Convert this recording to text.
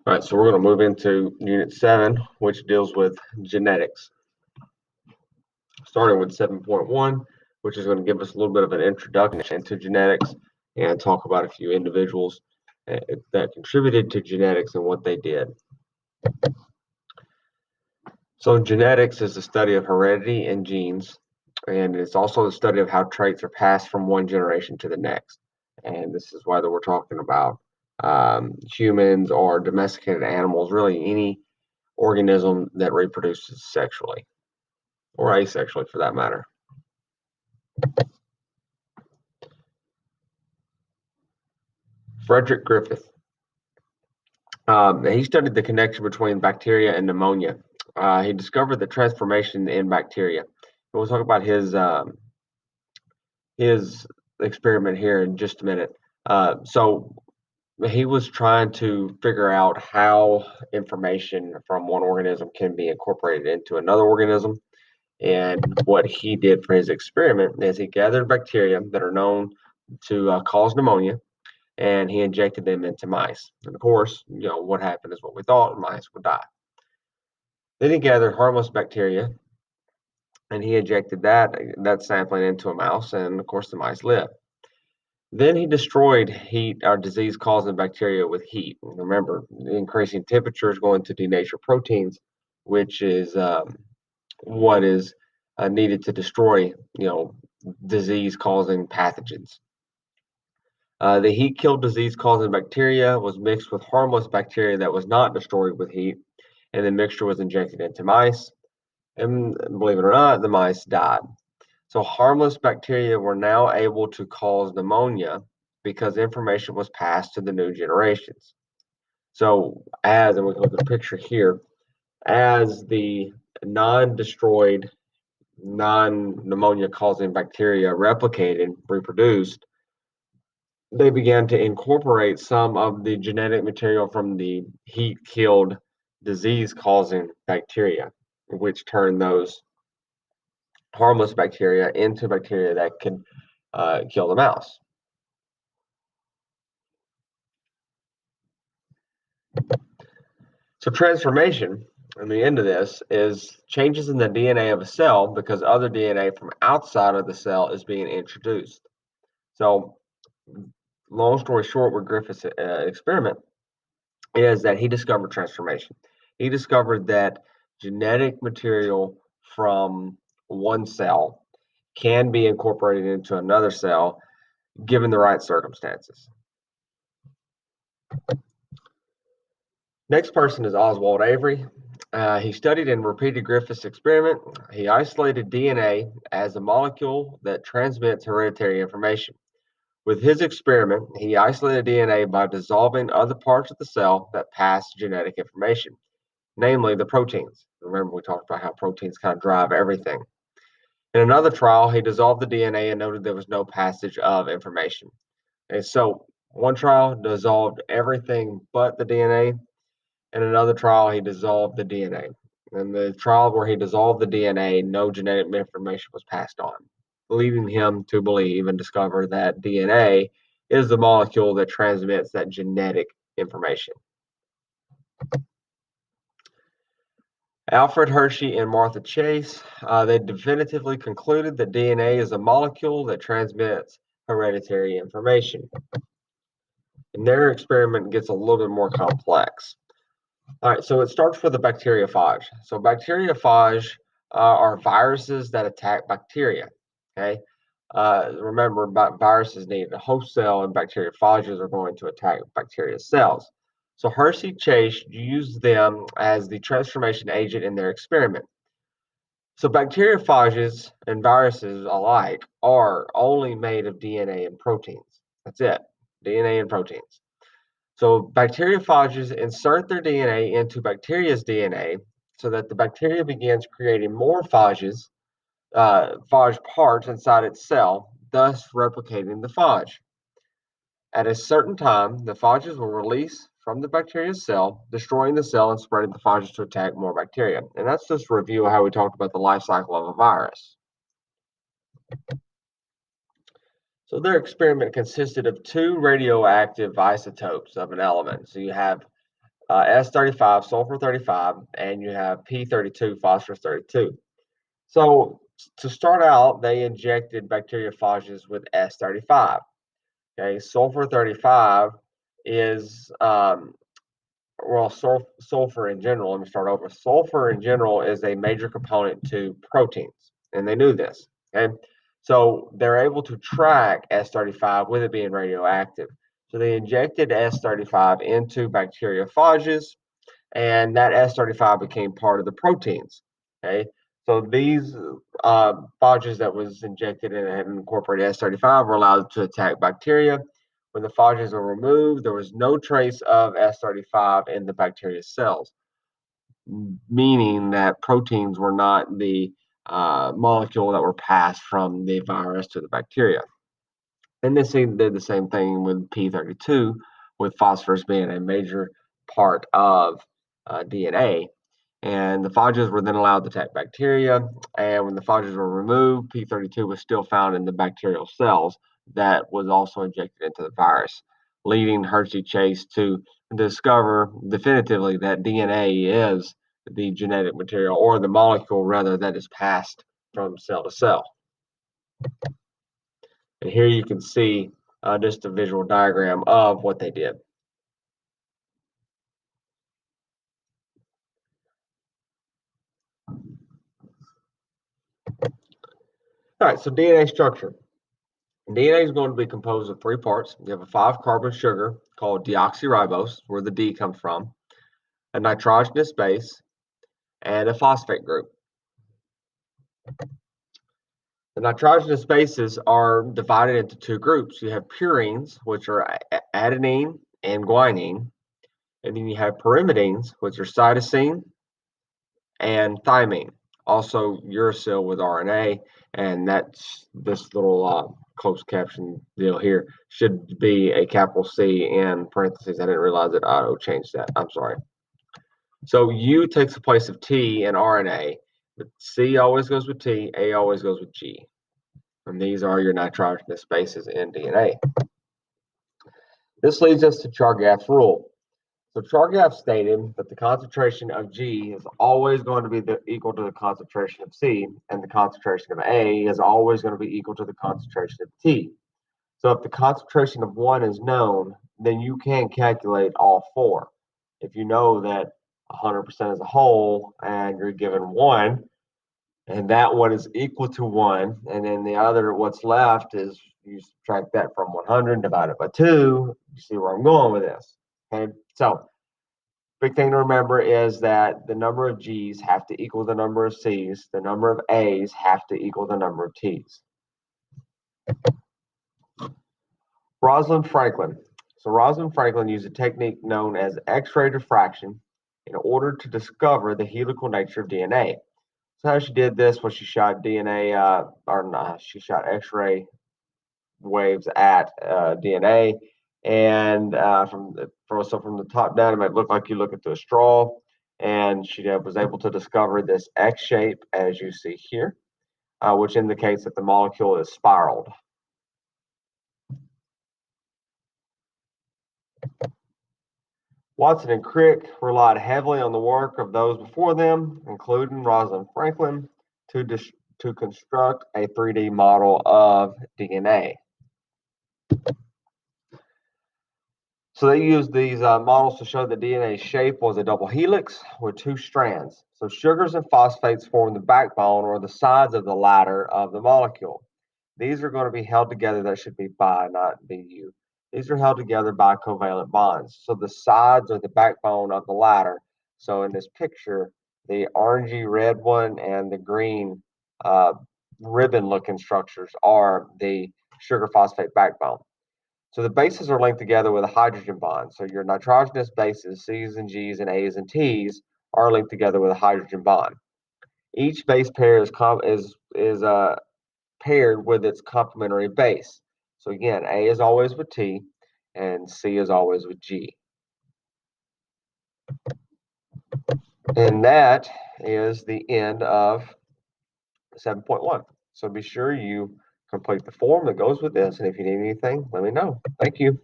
All right, so we're going to move into Unit 7, which deals with genetics. Starting with 7.1, which is going to give us a little bit of an introduction to genetics and talk about a few individuals that contributed to genetics and what they did. So genetics is the study of heredity and genes, and it's also the study of how traits are passed from one generation to the next. And this is whether we're talking about humans or domesticated animals, really any organism that reproduces sexually or asexually for that matter. Frederick Griffith. He studied the connection between bacteria and pneumonia. He discovered the transformation in bacteria. We'll talk about his experiment here in just a minute. So he was trying to figure out how information from one organism can be incorporated into another organism. And what he did for his experiment is he gathered bacteria that are known to cause pneumonia, and he injected them into mice. And of course, what happened is what we thought: mice would die. Then he gathered harmless bacteria, and he injected that sampling into a mouse, and of course, the mice lived. Then he destroyed heat or disease-causing bacteria with heat. Remember, increasing temperature is going to denature proteins, which is what is needed to destroy, disease-causing pathogens. The heat-killed disease-causing bacteria was mixed with harmless bacteria that was not destroyed with heat, and the mixture was injected into mice. And believe it or not, the mice died. So harmless bacteria were now able to cause pneumonia because information was passed to the new generations. So and we can look at the picture here, as the non-destroyed, non-pneumonia causing bacteria replicated, reproduced, they began to incorporate some of the genetic material from the heat-killed, disease-causing bacteria, which turned those harmless bacteria into bacteria that could kill the mouse. So transformation, and the end of this, is changes in the DNA of a cell because other DNA from outside of the cell is being introduced. So long story short, with Griffith's experiment is that he discovered transformation. He discovered that genetic material from one cell can be incorporated into another cell given the right circumstances. Next person is Oswald Avery. He studied and repeated Griffith's experiment. He isolated DNA as a molecule that transmits hereditary information. With his experiment, he isolated DNA by dissolving other parts of the cell that pass genetic information, namely the proteins. Remember, we talked about how proteins kind of drive everything. In another trial, he dissolved the DNA and noted there was no passage of information. And so one trial dissolved everything but the DNA. In another trial, he dissolved the DNA. In the trial where he dissolved the DNA, no genetic information was passed on, leading him to believe and discover that DNA is the molecule that transmits that genetic information. Alfred Hershey and Martha Chase, they definitively concluded that DNA is a molecule that transmits hereditary information. And their experiment gets a little bit more complex. All right, so it starts with the bacteriophage. So bacteriophage are viruses that attack bacteria. Okay, remember, viruses need a host cell, and bacteriophages are going to attack bacteria cells. So Hershey Chase used them as the transformation agent in their experiment. So bacteriophages and viruses alike are only made of DNA and proteins. That's it, DNA and proteins. So bacteriophages insert their DNA into bacteria's DNA so that the bacteria begins creating more phage parts inside its cell, thus replicating the phage. At a certain time, the phages will release from the bacteria's cell, destroying the cell and spreading the phages to attack more bacteria. And that's just a review of how we talked about the life cycle of a virus. So their experiment consisted of two radioactive isotopes of an element. So you have S35, sulfur 35, and you have P32, phosphorus 32. So to start out, they injected bacteriophages with S35. Okay, sulfur 35 is sulfur in general. Let me start over. Sulfur in general is a major component to proteins, and they knew this. Okay, so they're able to track S35 with it being radioactive. So they injected S35 into bacteriophages, and that S35 became part of the proteins. Okay, so these phages that was injected and had incorporated S35 were allowed to attack bacteria. When the phages were removed, there was no trace of S35 in the bacteria cells, meaning that proteins were not the molecule that were passed from the virus to the bacteria. And this did the same thing with P32, with phosphorus being a major part of DNA. And the phages were then allowed to attack bacteria. And when the phages were removed, P32 was still found in the bacterial cells that was also injected into the virus, leading Hershey Chase to discover definitively that DNA is the genetic material, or the molecule rather, that is passed from cell to cell. And here you can see just a visual diagram of what they did. All right, so DNA structure. DNA is going to be composed of three parts. You have a 5-carbon sugar called deoxyribose, where the D comes from, a nitrogenous base, and a phosphate group. The nitrogenous bases are divided into two groups. You have purines, which are adenine and guanine, and then you have pyrimidines, which are cytosine and thymine. Also uracil with RNA, and that's this little closed caption deal here should be a capital C in parentheses. I didn't realize that auto changed that. I'm sorry. So U takes the place of T in RNA, but C always goes with T, A always goes with G. And these are your nitrogenous bases in DNA. This leads us to Chargaff's rule. So Chargaff stated that the concentration of G is always going to be equal to the concentration of C, and the concentration of A is always going to be equal to the concentration of T. So if the concentration of one is known, then you can calculate all four. If you know that 100% is a whole and you're given one, and that one is equal to one, and then the other, what's left, is you subtract that from 100, divide it by 2. You see where I'm going with this. Okay, so big thing to remember is that the number of G's have to equal the number of C's. The number of A's have to equal the number of T's. Rosalind Franklin. So Rosalind Franklin used a technique known as X-ray diffraction in order to discover the helical nature of DNA. So how she did this was she shot she shot X-ray waves at DNA, and from the top down, it might look like you're looking through a straw. And she was able to discover this X shape, as you see here, which indicates that the molecule is spiraled. Watson and Crick relied heavily on the work of those before them, including Rosalind Franklin, to construct a 3D model of DNA. So they used these models to show the DNA shape was a double helix with two strands. So sugars and phosphates form the backbone, or the sides of the ladder of the molecule. These are going to be held together. That should be bi, not bu. These are held together by covalent bonds. So the sides are the backbone of the ladder. So in this picture, the orangey red one and the green ribbon-looking structures are the sugar phosphate backbone. So the bases are linked together with a hydrogen bond. So your nitrogenous bases, C's and G's and A's and T's, are linked together with a hydrogen bond. Each base pair is paired with its complementary base. So again, A is always with T, and C is always with G. And that is the end of 7.1. So be sure you complete the form that goes with this, and if you need anything, let me know. Thank you.